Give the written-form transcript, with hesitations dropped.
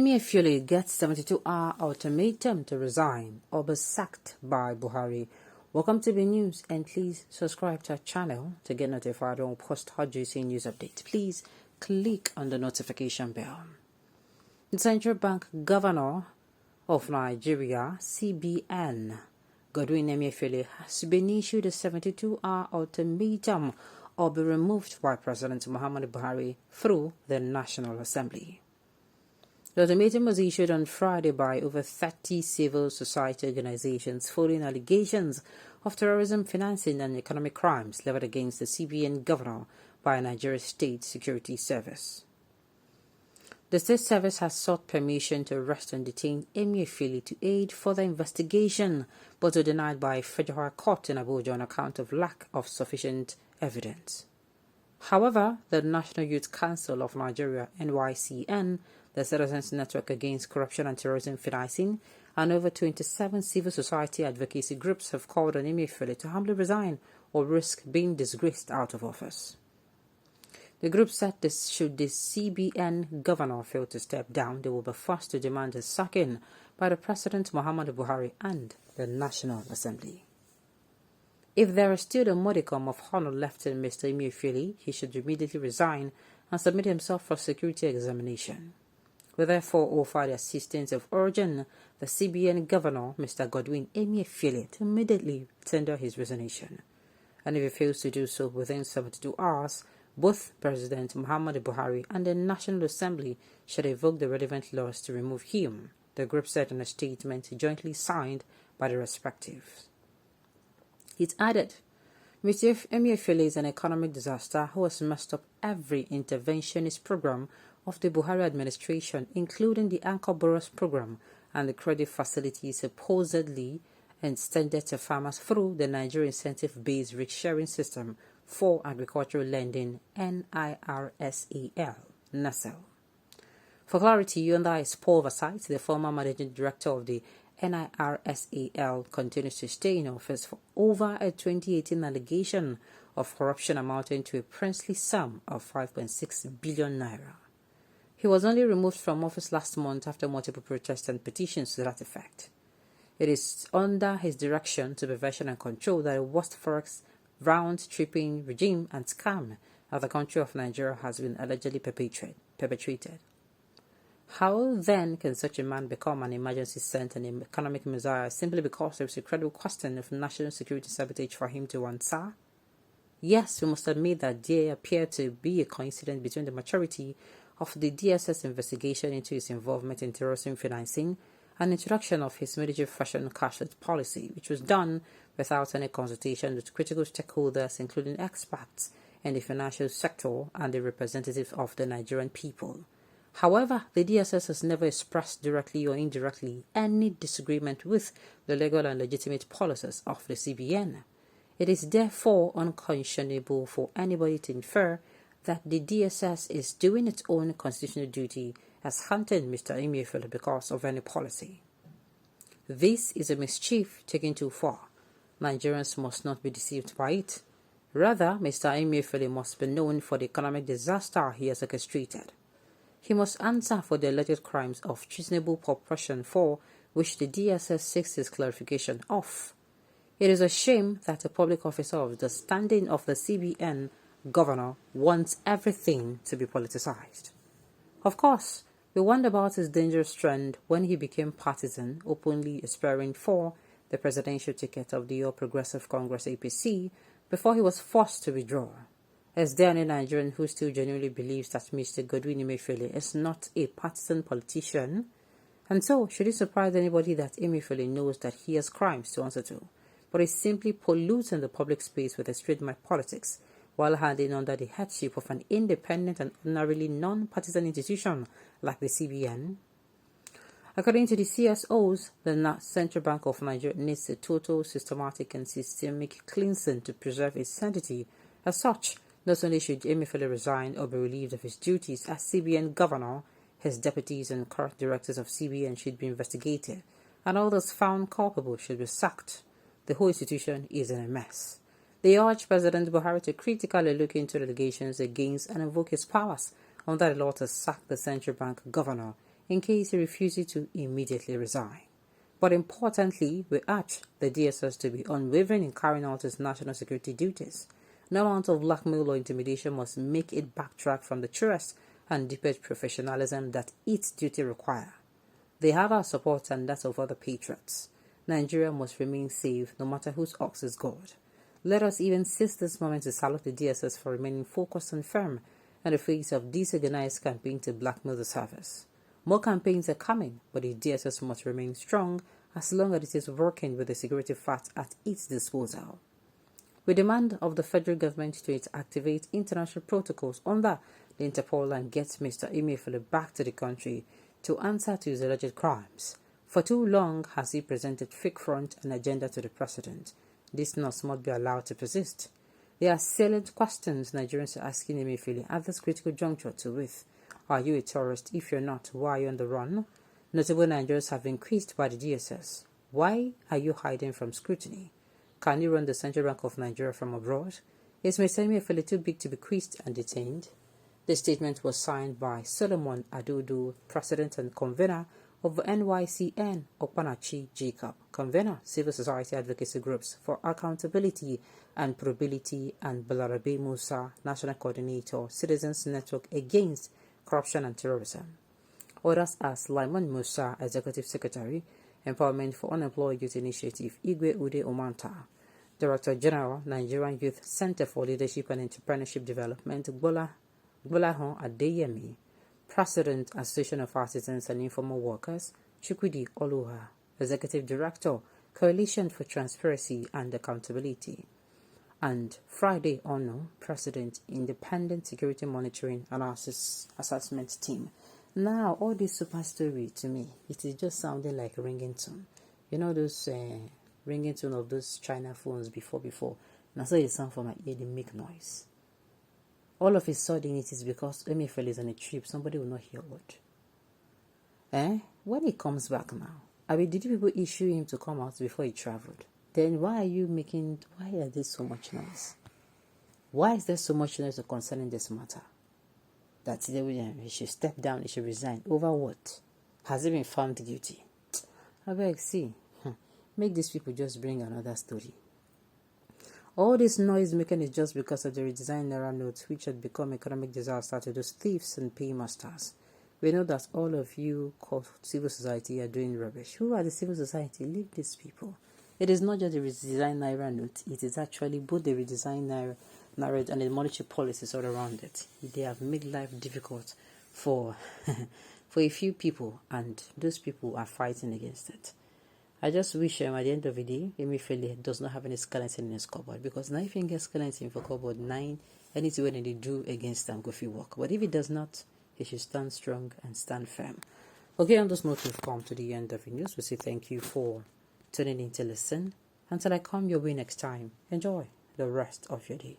Emefiele gets 72-hour ultimatum to resign or be sacked by Buhari. Welcome to the news, and please subscribe to our channel to get notified when we post hot juicy news updates. Please click on the notification bell. The Central Bank Governor of Nigeria, CBN, Godwin Emefiele, has been issued a 72-hour ultimatum or be removed by President Muhammadu Buhari through the National Assembly. The ultimatum was issued on Friday by over 30 civil society organizations following allegations of terrorism financing and economic crimes leveled against the CBN governor by Nigeria State Security Service. The state service has sought permission to arrest and detain Emefiele to aid further investigation, but was denied by a federal court in Abuja on account of lack of sufficient evidence. However, the National Youth Council of Nigeria, NYCN, the Citizens Network Against Corruption and Terrorism Financing, and over 27 civil society advocacy groups have called on Emefiele to humbly resign or risk being disgraced out of office. The group said this should the CBN governor fail to step down, they will be forced to demand his sacking by the President Muhammadu Buhari and the National Assembly. If there is still a modicum of honor left in Mr. Emefiele, he should immediately resign and submit himself for security examination. We therefore offer the assistance of urging the CBN governor, Mr. Godwin Emefiele, to immediately tender his resignation. And if he fails to do so within 72 hours, both President Muhammadu Buhari and the National Assembly should evoke the relevant laws to remove him, the group said in a statement jointly signed by the respectives. It added, Mr. Emefiele is an economic disaster who has messed up every interventionist program of the Buhari administration, including the Anchor Borrowers program and the credit facilities supposedly extended to farmers through the Nigeria Incentive-Based Risk Sharing System for Agricultural Lending, NIRSAL. For clarity, under his oversight, the former managing director of the NIRSAL continues to stay in office for over a 2018 allegation of corruption amounting to a princely sum of 5.6 billion naira. He was only removed from office last month after multiple protests and petitions to that effect. It is under his direction, supervision and control that a worst forex round-tripping regime and scam of the country of Nigeria has been allegedly perpetrated. How then can such a man become an emergency sent and an economic messiah simply because there is a credible question of national security sabotage for him to answer? Yes, we must admit that there appear to be a coincidence between the maturity of the DSS investigation into his involvement in terrorism financing and introduction of his military fashion cashless policy, which was done without any consultation with critical stakeholders, including experts in the financial sector and the representatives of the Nigerian people. However, the DSS has never expressed directly or indirectly any disagreement with the legal and legitimate policies of the CBN. It is therefore unconscionable for anybody to infer that the DSS is doing its own constitutional duty as hunting Mr. Emefiele because of any policy. This is a mischief taken too far. Nigerians must not be deceived by it. Rather, Mr. Emefiele must be known for the economic disaster he has orchestrated. He must answer for the alleged crimes of treasonable proportion for which the DSS seeks his clarification of. It is a shame that a public officer of the standing of the CBN governor wants everything to be politicized. Of course, we wonder about his dangerous trend when he became partisan, openly aspiring for the presidential ticket of the All Progressive Congress APC before he was forced to withdraw. Is there any Nigerian who still genuinely believes that Mr. Godwin Emefiele is not a partisan politician? And so, should it surprise anybody that Emefiele knows that he has crimes to answer to, but is simply polluting the public space with his trademark politics, while handing under the headship of an independent and ordinarily non-partisan institution like the CBN? According to the CSOs, the Central Bank of Nigeria needs a total, systematic and systemic cleansing to preserve its sanctity. As such, not only should Emefiele resign or be relieved of his duties as CBN governor, his deputies and current directors of CBN should be investigated, and all those found culpable should be sacked. The whole institution is in a mess. They urge President Buhari to critically look into allegations against and invoke his powers under the law to sack the central bank governor in case he refuses to immediately resign. But importantly, we urge the DSS to be unwavering in carrying out its national security duties. No amount of blackmail or intimidation must make it backtrack from the truest and deepest professionalism that its duty require. They have our support and that of other patriots. Nigeria must remain safe no matter whose ox is God. Let us even seize this moment to salute the DSS for remaining focused and firm in the face of disorganized campaign to blackmail the service. More campaigns are coming, but the DSS must remain strong as long as it is working with the security facts at its disposal. We demand of the federal government to activate international protocols under the Interpol and get Mr. Emefiele back to the country to answer to his alleged crimes. For too long has he presented fake front and agenda to the president. This must not be allowed to persist. There are salient questions Nigerians are asking Emefiele at this critical juncture to with. Are you a terrorist? If you're not, why are you on the run? Notable Nigerians have increased by the DSS. Why are you hiding from scrutiny? Can you run the Central Bank of Nigeria from abroad? Is Mr. Emefiele too big to be quizzed and detained? The statement was signed by Solomon Adudu, President and Convener of NYCN, Okpanachi Jacob, Convener, Civil Society Advocacy Groups for Accountability and Probability, and Balarabe Musa, National Coordinator, Citizens Network Against Corruption and Terrorism. Others are Sulaiman Musa, Executive Secretary, Empowerment for Unemployed Youth Initiative, Igwe Ude Omanta, Director General, Nigerian Youth Center for Leadership and Entrepreneurship Development, Gbolahan Adeyemi, President, Association of Artisans and Informal Workers, Chukwudi Oluha, Executive Director, Coalition for Transparency and Accountability, and Friday Ono, President, Independent Security Monitoring and Assessment Team. Now, all this super story to me, it is just sounding like a ringing tone. You know those ringing tone of those China phones before. Now, so it sound for my ear, they make noise. All of a sudden, it is because Emefiele is on a trip. Somebody will not hear what. When he comes back now, did you people issue him to come out before he traveled? Then why are there so much noise? Why is there so much noise concerning this matter? That he should step down, he should resign. Over what? Has he been found guilty? I beg, see, make these people just bring another story. All this noise making is just because of the redesigned Naira notes, which had become economic disaster to those thieves and paymasters. We know that all of you called civil society are doing rubbish. Who are the civil society? Leave these people. It is not just the redesigned Naira note. It is actually both the redesigned Naira and the monetary policies all around it. They have made life difficult for for a few people, and those people are fighting against it. I just wish at the end of the day, Emefiele does not have any skeleton in his cupboard, because now if he gets skeleton for cupboard 9, anything when they do against them go for work. But if he does not, he should stand strong and stand firm. Okay, on this note, we've come to the end of the news. We say thank you for tuning in to listen. Until I come your way next time, enjoy the rest of your day.